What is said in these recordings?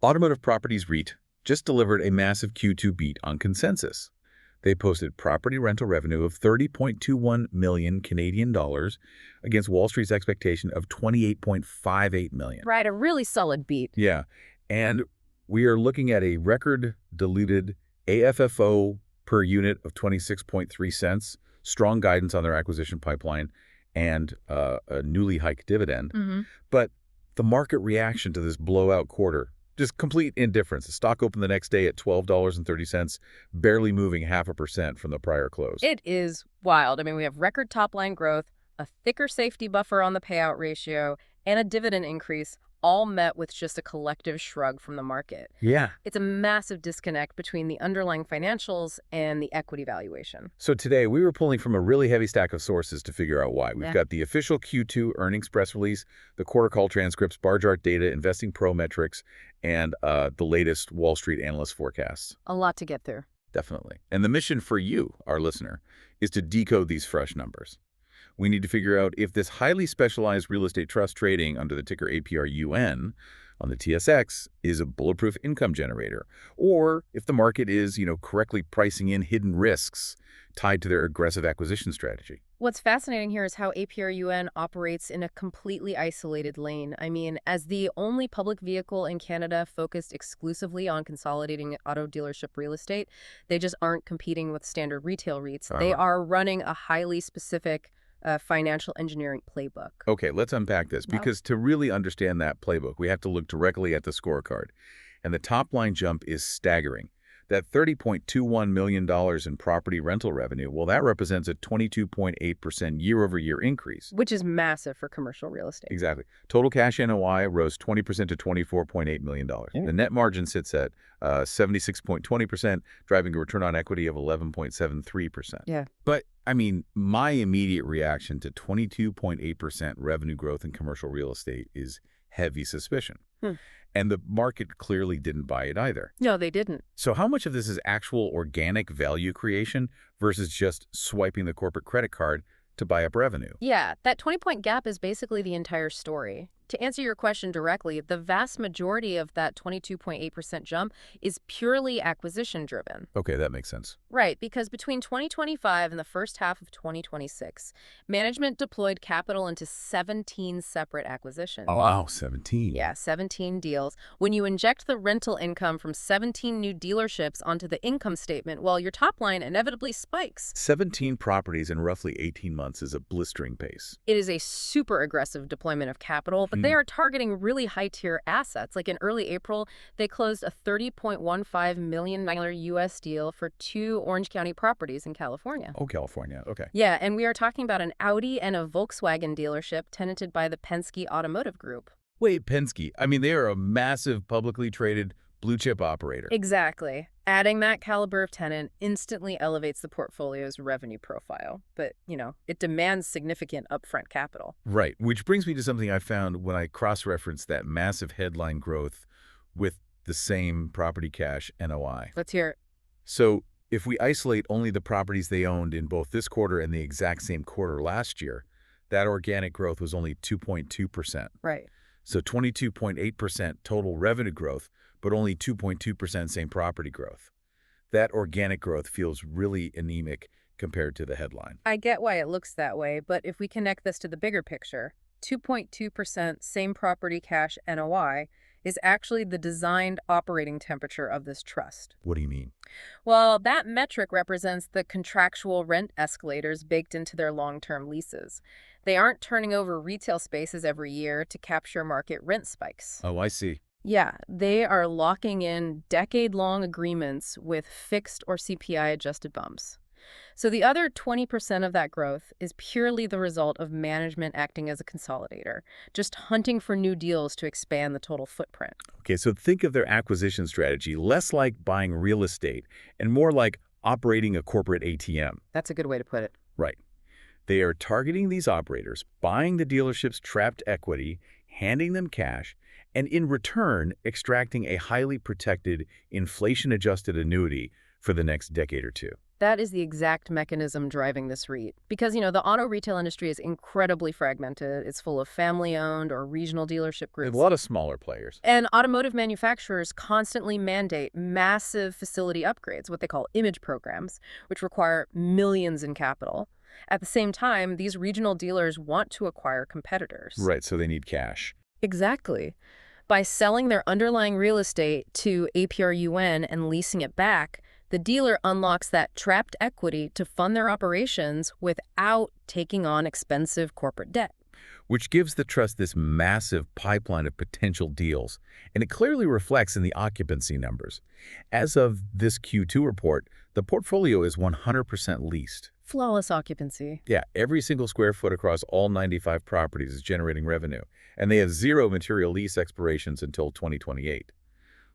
Automotive Properties REIT just delivered a massive Q2 beat on consensus. They posted property rental revenue of 30.21 million Canadian dollars against Wall Street's expectation of 28.58 million. Right, a really solid beat. Yeah, and we are looking at a record diluted AFFO per unit of 26.3 cents, strong guidance on their acquisition pipeline, and a newly hiked dividend. But the market reaction to this blowout quarter, just complete indifference. The stock opened the next day at $12.30, barely moving 0.5% from the prior close. It is wild. I mean, we have record top-line growth, a thicker safety buffer on the payout ratio, and a dividend increase, all met with just a collective shrug from the market. Yeah. It's a massive disconnect between the underlying financials and the equity valuation. So today, we were pulling from a really heavy stack of sources to figure out why. We've got the official Q2 earnings press release, the quarter call transcripts, bar chart data, Investing Pro metrics, and the latest Wall Street analyst forecasts. A lot to get through. Definitely. And the mission for you, our listener, is to decode these fresh numbers. We need to figure out if this highly specialized real estate trust trading under the ticker APR.UN on the TSX is a bulletproof income generator, or if the market is, correctly pricing in hidden risks tied to their aggressive acquisition strategy. What's fascinating here is how APR.UN operates in a completely isolated lane. I mean, as the only public vehicle in Canada focused exclusively on consolidating auto dealership real estate, they just aren't competing with standard retail REITs. They are running a highly specific financial engineering playbook. Okay, let's unpack this, because to really understand that playbook, we have to look directly at the scorecard. And the top line jump is staggering. That $30.21 million in property rental revenue, well, that represents a 22.8% year-over-year increase. Which is massive for commercial real estate. Exactly. Total cash NOI rose 20% to $24.8 million. The net margin sits at 76.20%, driving a return on equity of 11.73%. Yeah. But, I mean, my immediate reaction to 22.8% revenue growth in commercial real estate is heavy suspicion. And the market clearly didn't buy it either. No, they didn't. So how much of this is actual organic value creation versus just swiping the corporate credit card to buy up revenue? Yeah, that 20-point gap is basically the entire story. To answer your question directly, the vast majority of that 22.8% jump is purely acquisition-driven. Okay, that makes sense. Right, because between 2025 and the first half of 2026, management deployed capital into 17 separate acquisitions. Oh, wow, 17. Yeah, 17 deals. When you inject the rental income from 17 new dealerships onto the income statement, well, your top line inevitably spikes. 17 properties in roughly 18 months is a blistering pace. It is a super aggressive deployment of capital, but they are targeting really high-tier assets. Like in early April, they closed a $30.15 million US deal for 2 Orange County properties in California. Oh, California. Okay. Yeah, and we are talking about an Audi and a Volkswagen dealership tenanted by the Penske Automotive Group. Wait, Penske. I mean, they are a massive publicly traded blue-chip operator. Exactly. Adding that caliber of tenant instantly elevates the portfolio's revenue profile. But, it demands significant upfront capital. Right, which brings me to something I found when I cross-referenced that massive headline growth with the same property cash NOI. Let's hear it. So if we isolate only the properties they owned in both this quarter and the exact same quarter last year, that organic growth was only 2.2%. Right. So 22.8% total revenue growth, but only 2.2% same property growth. That organic growth feels really anemic compared to the headline. I get why it looks that way, but if we connect this to the bigger picture, 2.2% same property cash NOI is actually the designed operating temperature of this trust. What do you mean? Well, that metric represents the contractual rent escalators baked into their long-term leases. They aren't turning over retail spaces every year to capture market rent spikes. Oh, I see. Yeah, they are locking in decade-long agreements with fixed or CPI-adjusted bumps. So the other 20% of that growth is purely the result of management acting as a consolidator, just hunting for new deals to expand the total footprint. Okay, so think of their acquisition strategy less like buying real estate and more like operating a corporate ATM. That's a good way to put it. Right. They are targeting these operators, buying the dealership's trapped equity, handing them cash, and in return, extracting a highly protected, inflation-adjusted annuity for the next decade or two. That is the exact mechanism driving this REIT. Because, the auto retail industry is incredibly fragmented. It's full of family-owned or regional dealership There's groups. a lot of smaller players. And automotive manufacturers constantly mandate massive facility upgrades, what they call image programs, which require millions in capital. At the same time, these regional dealers want to acquire competitors. Right, so they need cash. Exactly. By selling their underlying real estate to APR.UN and leasing it back, the dealer unlocks that trapped equity to fund their operations without taking on expensive corporate debt. Which gives the trust this massive pipeline of potential deals, and it clearly reflects in the occupancy numbers. As of this Q2 report, the portfolio is 100% leased. Flawless occupancy. Yeah, every single square foot across all 95 properties is generating revenue, and they have zero material lease expirations until 2028.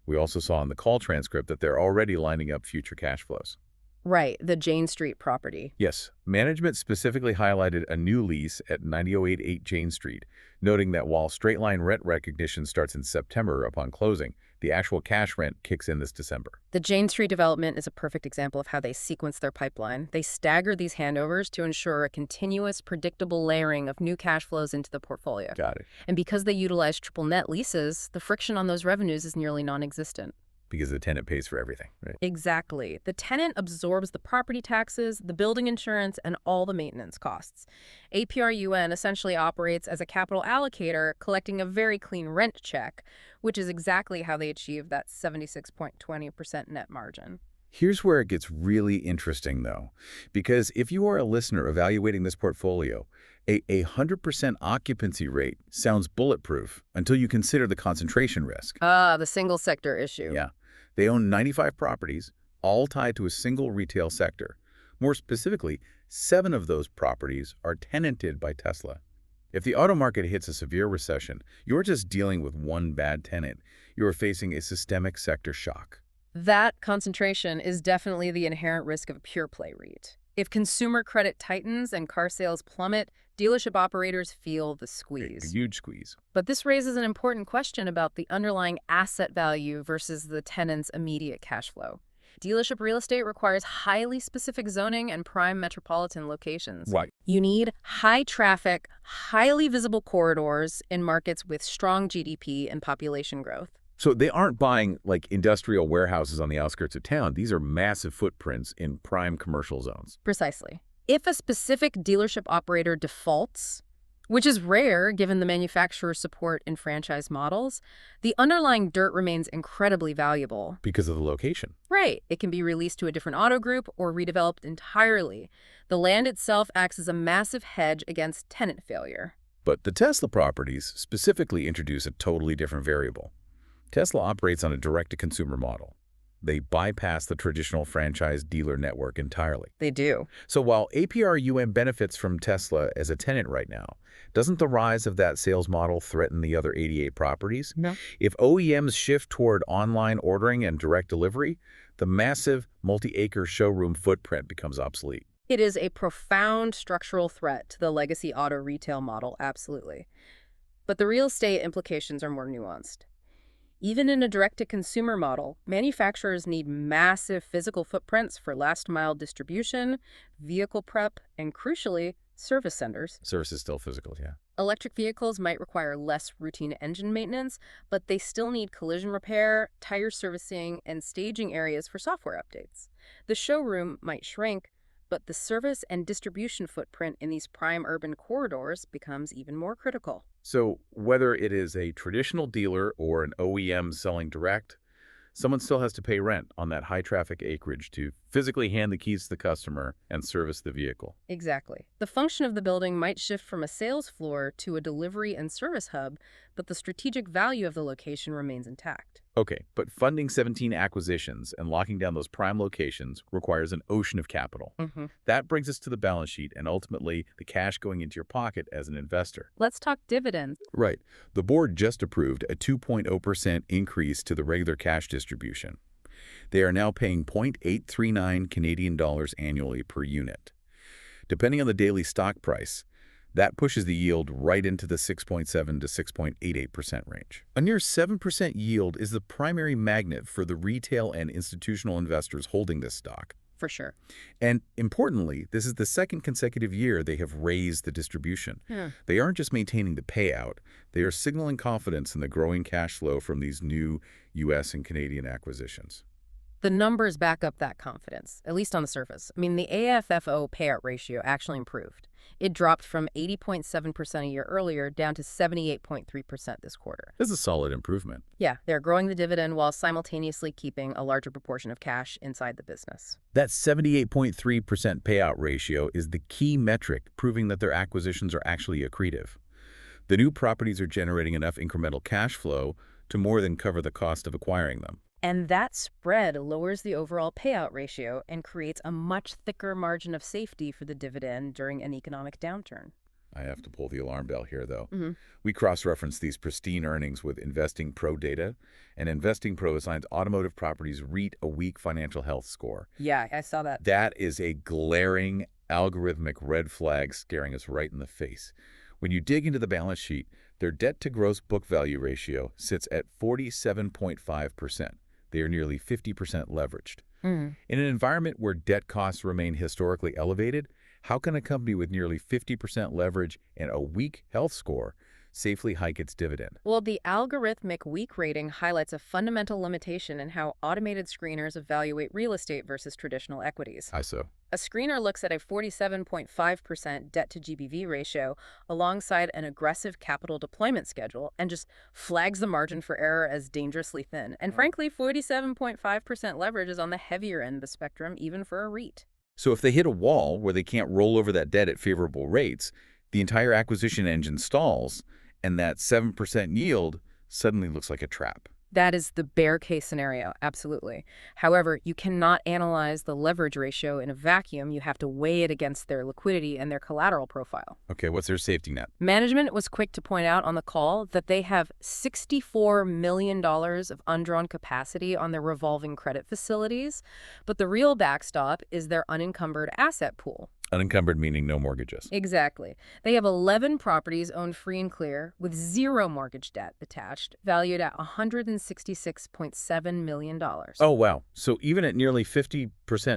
We also saw in the call transcript that they're already lining up future cash flows. Right, the Jane Street property. Yes, management specifically highlighted a new lease at 9008 Jane Street, noting that while straight-line rent recognition starts in September upon closing, the actual cash rent kicks in this December. The Jane Street development is a perfect example of how they sequence their pipeline. They stagger these handovers to ensure a continuous, predictable layering of new cash flows into the portfolio. Got it. And because they utilize triple net leases, the friction on those revenues is nearly non-existent. Because the tenant pays for everything, right? Exactly. The tenant absorbs the property taxes, the building insurance, and all the maintenance costs. APR.UN essentially operates as a capital allocator, collecting a very clean rent check, which is exactly how they achieve that 76.20% net margin. Here's where it gets really interesting, though, because if you are a listener evaluating this portfolio, a 100% occupancy rate sounds bulletproof until you consider the concentration risk. The single sector issue. Yeah. They own 95 properties, all tied to a single retail sector. More specifically, 7 of those properties are tenanted by Tesla. If the auto market hits a severe recession, you're just dealing with one bad tenant. You are facing a systemic sector shock. That concentration is definitely the inherent risk of a pure play REIT. If consumer credit tightens and car sales plummet, dealership operators feel the squeeze. A huge squeeze. But this raises an important question about the underlying asset value versus the tenant's immediate cash flow. Dealership real estate requires highly specific zoning and prime metropolitan locations. Right. You need high traffic, highly visible corridors in markets with strong GDP and population growth. So they aren't buying like industrial warehouses on the outskirts of town. These are massive footprints in prime commercial zones. Precisely. If a specific dealership operator defaults, which is rare given the manufacturer's support in franchise models, the underlying dirt remains incredibly valuable. Because of the location. Right. It can be released to a different auto group or redeveloped entirely. The land itself acts as a massive hedge against tenant failure. But the Tesla properties specifically introduce a totally different variable. Tesla operates on a direct-to-consumer model. They bypass the traditional franchise dealer network entirely. They do. So while APR.UN benefits from Tesla as a tenant right now, doesn't the rise of that sales model threaten the other 88 properties? No. If OEMs shift toward online ordering and direct delivery, the massive multi-acre showroom footprint becomes obsolete. It is a profound structural threat to the legacy auto retail model, absolutely. But the real estate implications are more nuanced. Even in a direct-to-consumer model, manufacturers need massive physical footprints for last-mile distribution, vehicle prep, and crucially, service centers. Service is still physical, yeah. Electric vehicles might require less routine engine maintenance, but they still need collision repair, tire servicing, and staging areas for software updates. The showroom might shrink, but the service and distribution footprint in these prime urban corridors becomes even more critical. So whether it is a traditional dealer or an OEM selling direct, someone still has to pay rent on that high-traffic acreage to physically hand the keys to the customer and service the vehicle. Exactly. The function of the building might shift from a sales floor to a delivery and service hub, but the strategic value of the location remains intact. Okay, but funding 17 acquisitions and locking down those prime locations requires an ocean of capital. That brings us to the balance sheet and ultimately the cash going into your pocket as an investor. Let's talk dividends. Right. The board just approved a 2.0% increase to the regular cash distribution. They are now paying 0.839 Canadian dollars annually per unit. Depending on the daily stock price, That pushes the yield right into the 6.7 to 6.88% range. A near 7% yield is the primary magnet for the retail and institutional investors holding this stock. For sure. And importantly, this is the second consecutive year they have raised the distribution. Yeah. They aren't just maintaining the payout, they are signaling confidence in the growing cash flow from these new U.S. and Canadian acquisitions. The numbers back up that confidence, at least on the surface. I mean, the AFFO payout ratio actually improved. It dropped from 80.7% a year earlier down to 78.3% this quarter. This is a solid improvement. Yeah, they're growing the dividend while simultaneously keeping a larger proportion of cash inside the business. That 78.3% payout ratio is the key metric proving that their acquisitions are actually accretive. The new properties are generating enough incremental cash flow to more than cover the cost of acquiring them. And that spread lowers the overall payout ratio and creates a much thicker margin of safety for the dividend during an economic downturn. I have to pull the alarm bell here, though. Mm-hmm. We cross-reference these pristine earnings with Investing Pro data, and Investing Pro assigns Automotive properties REIT a weak financial health score. Yeah, I saw that. That is a glaring algorithmic red flag staring us right in the face. When you dig into the balance sheet, their debt-to-gross book value ratio sits at 47.5%. They are nearly 50% leveraged. Mm. In an environment where debt costs remain historically elevated, how can a company with nearly 50% leverage and a weak health score safely hike its dividend? Well, the algorithmic weak rating highlights a fundamental limitation in how automated screeners evaluate real estate versus traditional equities. ISO. A screener looks at a 47.5% debt-to-GBV ratio alongside an aggressive capital deployment schedule and just flags the margin for error as dangerously thin. And frankly, 47.5% leverage is on the heavier end of the spectrum, even for a REIT. So if they hit a wall where they can't roll over that debt at favorable rates, the entire acquisition engine stalls, and that 7% yield suddenly looks like a trap. That is the bear case scenario, absolutely. However, you cannot analyze the leverage ratio in a vacuum. You have to weigh it against their liquidity and their collateral profile. Okay, what's their safety net? Management was quick to point out on the call that they have $64 million of undrawn capacity on their revolving credit facilities, but the real backstop is their unencumbered asset pool. Unencumbered meaning no mortgages. Exactly. They have 11 properties owned free and clear with zero mortgage debt attached, valued at $166.7 million. Oh, wow. So even at nearly 50%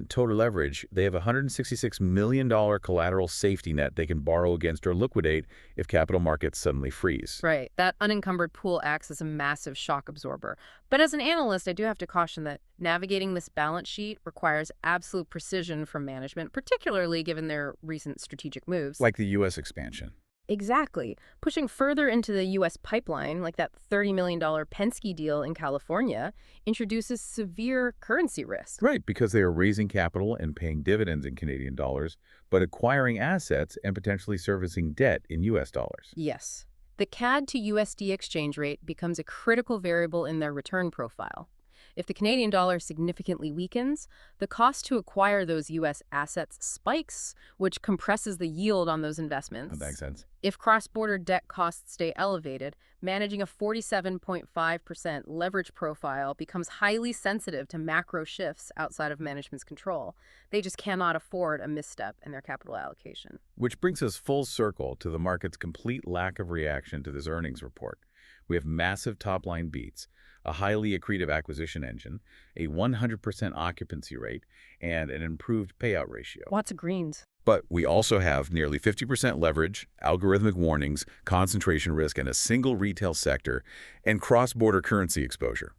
total leverage, they have a $166 million collateral safety net they can borrow against or liquidate if capital markets suddenly freeze. Right. That unencumbered pool acts as a massive shock absorber. But as an analyst, I do have to caution that navigating this balance sheet requires absolute precision from management, particularly given their recent strategic moves. Like the U.S. expansion. Exactly. Pushing further into the U.S. pipeline, like that $30 million Penske deal in California, introduces severe currency risk. Right, because they are raising capital and paying dividends in Canadian dollars, but acquiring assets and potentially servicing debt in U.S. dollars. Yes. The CAD to USD exchange rate becomes a critical variable in their return profile. If the Canadian dollar significantly weakens, the cost to acquire those U.S. assets spikes, which compresses the yield on those investments. That makes sense. If cross-border debt costs stay elevated, managing a 47.5% leverage profile becomes highly sensitive to macro shifts outside of management's control. They just cannot afford a misstep in their capital allocation. Which brings us full circle to the market's complete lack of reaction to this earnings report. We have massive top-line beats, a highly accretive acquisition engine, a 100% occupancy rate, and an improved payout ratio. Lots of greens. But we also have nearly 50% leverage, algorithmic warnings, concentration risk in a single retail sector, and cross-border currency exposure.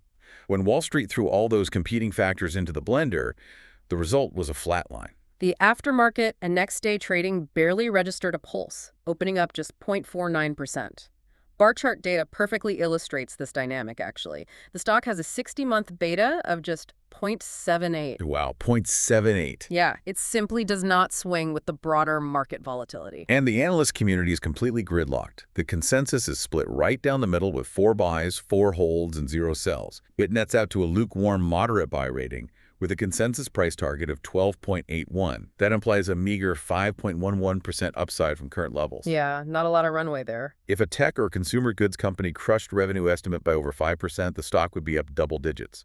When Wall Street threw all those competing factors into the blender, the result was a flat line. The aftermarket and next-day trading barely registered a pulse, opening up just 0.49%. Bar chart data perfectly illustrates this dynamic, actually. The stock has a 60-month beta of just 0.78. Wow, 0.78. Yeah, it simply does not swing with the broader market volatility. And the analyst community is completely gridlocked. The consensus is split right down the middle with 4 buys, 4 holds, and 0 sells. It nets out to a lukewarm moderate buy rating with a consensus price target of 12.81. That implies a meager 5.11% upside from current levels. Yeah, not a lot of runway there. If a tech or consumer goods company crushed revenue estimate by over 5%, the stock would be up double digits.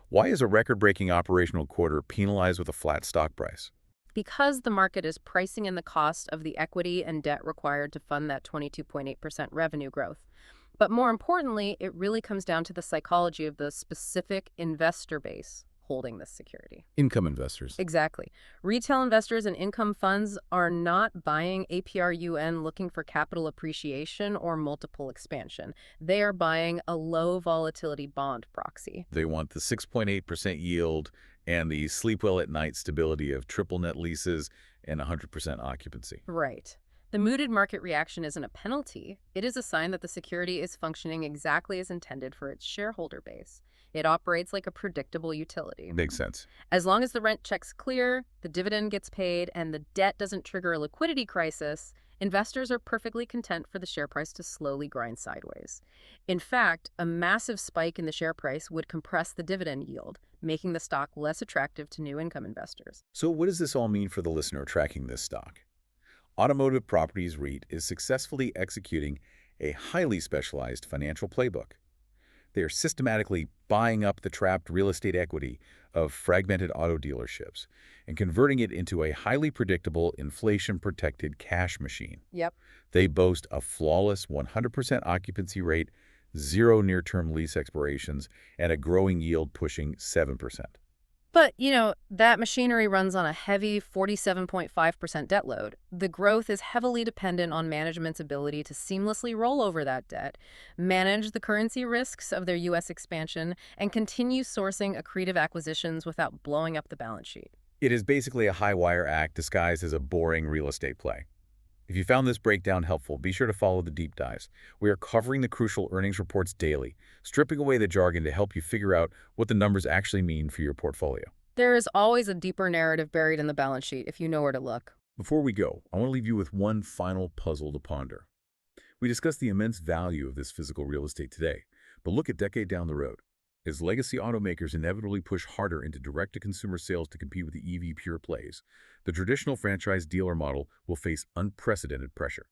Why is a record-breaking operational quarter penalized with a flat stock price? because the market is pricing in the cost of the equity and debt required to fund that 22.8% revenue growth. But more importantly, it really comes down to the psychology of the specific investor base holding this security. Income investors. Exactly. Retail investors and income funds are not buying APR.UN looking for capital appreciation or multiple expansion. They are buying a low volatility bond proxy. They want the 6.8% yield and the sleep well at night stability of triple net leases and 100% occupancy. Right. The mooted market reaction isn't a penalty. It is a sign that the security is functioning exactly as intended for its shareholder base. It operates like a predictable utility. Makes sense. As long as the rent check's clear, the dividend gets paid, and the debt doesn't trigger a liquidity crisis, investors are perfectly content for the share price to slowly grind sideways. In fact, a massive spike in the share price would compress the dividend yield, making the stock less attractive to new income investors. So what does this all mean for the listener tracking this stock? Automotive Properties REIT is successfully executing a highly specialized financial playbook. They are systematically buying up the trapped real estate equity of fragmented auto dealerships and converting it into a highly predictable, inflation-protected cash machine. Yep. They boast a flawless 100% occupancy rate, zero near-term lease expirations, and a growing yield pushing 7%. But, that machinery runs on a heavy 47.5% debt load. The growth is heavily dependent on management's ability to seamlessly roll over that debt, manage the currency risks of their U.S. expansion, and continue sourcing accretive acquisitions without blowing up the balance sheet. It is basically a high-wire act disguised as a boring real estate play. If you found this breakdown helpful, be sure to follow the deep dives. We are covering the crucial earnings reports daily, stripping away the jargon to help you figure out what the numbers actually mean for your portfolio. There is always a deeper narrative buried in the balance sheet if you know where to look. Before we go, I want to leave you with one final puzzle to ponder. We discussed the immense value of this physical real estate today, but look a decade down the road. As legacy automakers inevitably push harder into direct-to-consumer sales to compete with the EV pure plays, the traditional franchise dealer model will face unprecedented pressure.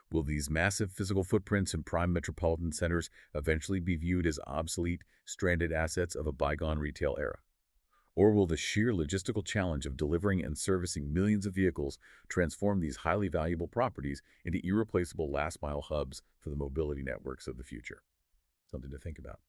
Will these massive physical footprints in prime metropolitan centers eventually be viewed as obsolete, stranded assets of a bygone retail era? Or will the sheer logistical challenge of delivering and servicing millions of vehicles transform these highly valuable properties into irreplaceable last-mile hubs for the mobility networks of the future? Something to think about.